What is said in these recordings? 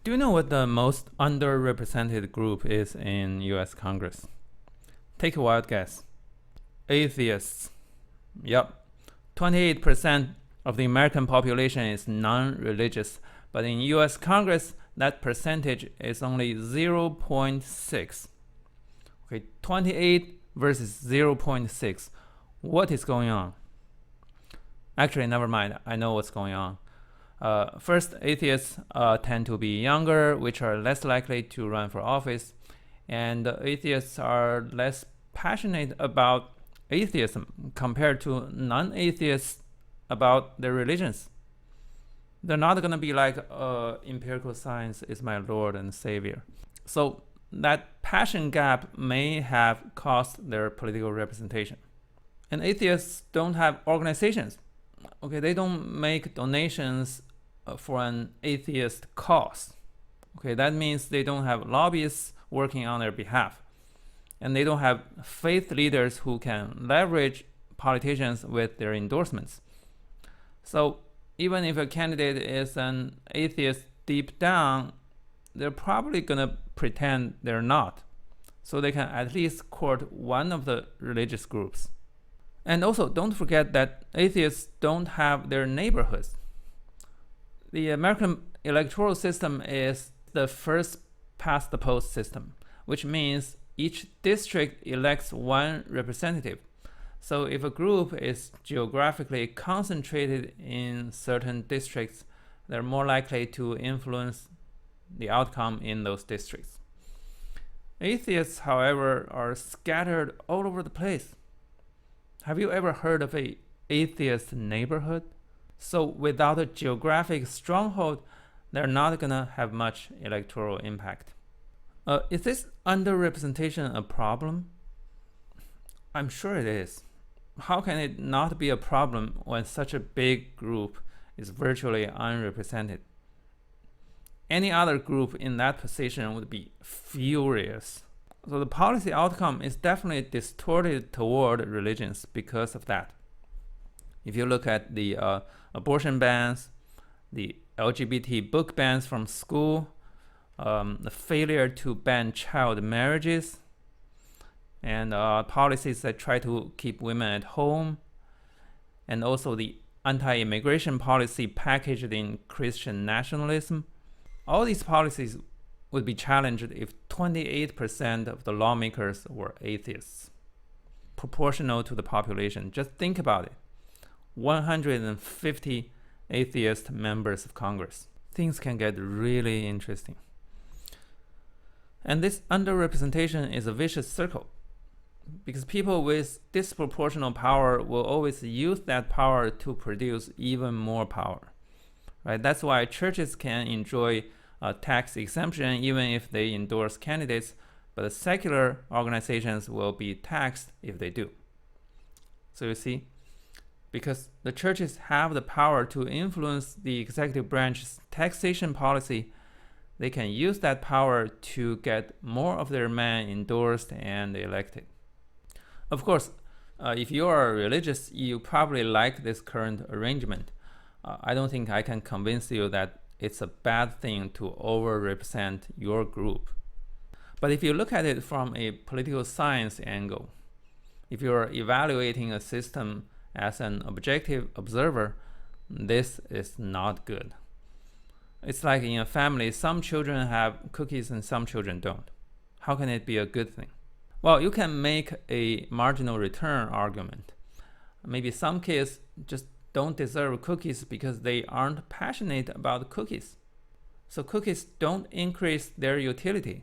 Do you know what the most underrepresented group is in US Congress? Take a wild guess. Atheists. Yup. 28% of the American population is non-religious, but in US Congress, that percentage is only 0.6. Okay, 28 versus 0.6. What is going on? Actually, never mind. I know what's going on. First, atheists tend to be younger, which are less likely to run for office, and atheists are less passionate about atheism compared to non-atheists about their religions. They're not going to be like, empirical science is my Lord and Savior. So that passion gap may have cost their political representation. And atheists don't have organizations. Okay, they don't make donations for an atheist cause. Okay, that means they don't have lobbyists working on their behalf. And they don't have faith leaders who can leverage politicians with their endorsements. So even if a candidate is an atheist deep down, they're probably going to pretend they're not, so they can at least court one of the religious groups. And also, don't forget that atheists don't have their neighborhoods. The American electoral system is the first past the post system, which means each district elects one representative. So if a group is geographically concentrated in certain districts, they're more likely to influence the outcome in those districts. Atheists, however, are scattered all over the place. Have you ever heard of an atheist neighborhood? So without a geographic stronghold, they're not going to have much electoral impact. Is this underrepresentation a problem? I'm sure it is. How can it not be a problem when such a big group is virtually unrepresented? Any other group in that position would be furious. So the policy outcome is definitely distorted toward religions because of that. If you look at the abortion bans, the LGBT book bans from school, the failure to ban child marriages, and policies that try to keep women at home, and also the anti-immigration policy packaged in Christian nationalism. All these policies would be challenged if 28% of the lawmakers were atheists, proportional to the population. Just think about it. 150 atheist members of Congress. Things can get really interesting. And this underrepresentation is a vicious circle, because people with disproportional power will always use that power to produce even more power. Right? That's why churches can enjoy a tax exemption even if they endorse candidates, but the secular organizations will be taxed if they do. So you see, because the churches have the power to influence the executive branch's taxation policy, they can use that power to get more of their men endorsed and elected. Of course, if you are religious, you probably like this current arrangement. I don't think I can convince you that it's a bad thing to overrepresent your group. But if you look at it from a political science angle, if you're evaluating a system as an objective observer, this is not good. It's like in a family, some children have cookies and some children don't. How can it be a good thing? Well, you can make a marginal return argument. Maybe some kids just don't deserve cookies because they aren't passionate about cookies. So cookies don't increase their utility.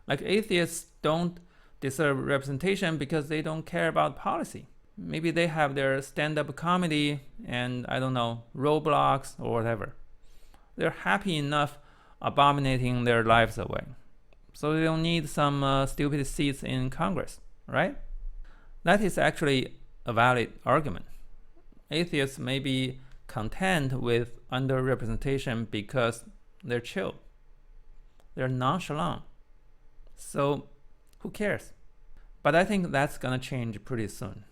Like atheists don't deserve representation because they don't care about policy. Maybe they have their stand-up comedy and, I don't know, Roblox or whatever. They're happy enough abominating their lives away. So they don't need some stupid seats in Congress, right? That is actually a valid argument. Atheists may be content with underrepresentation because they're chill. They're nonchalant. So who cares? But I think that's going to change pretty soon.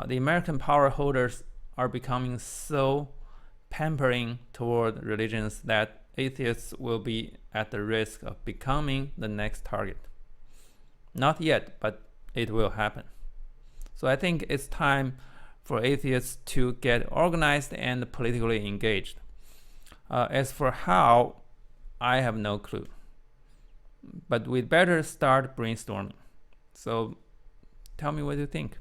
The American power holders are becoming so pampering toward religions that atheists will be at the risk of becoming the next target. Not yet, but it will happen. So I think it's time for atheists to get organized and politically engaged. As for how, I have no clue. But we'd better start brainstorming. So tell me what you think.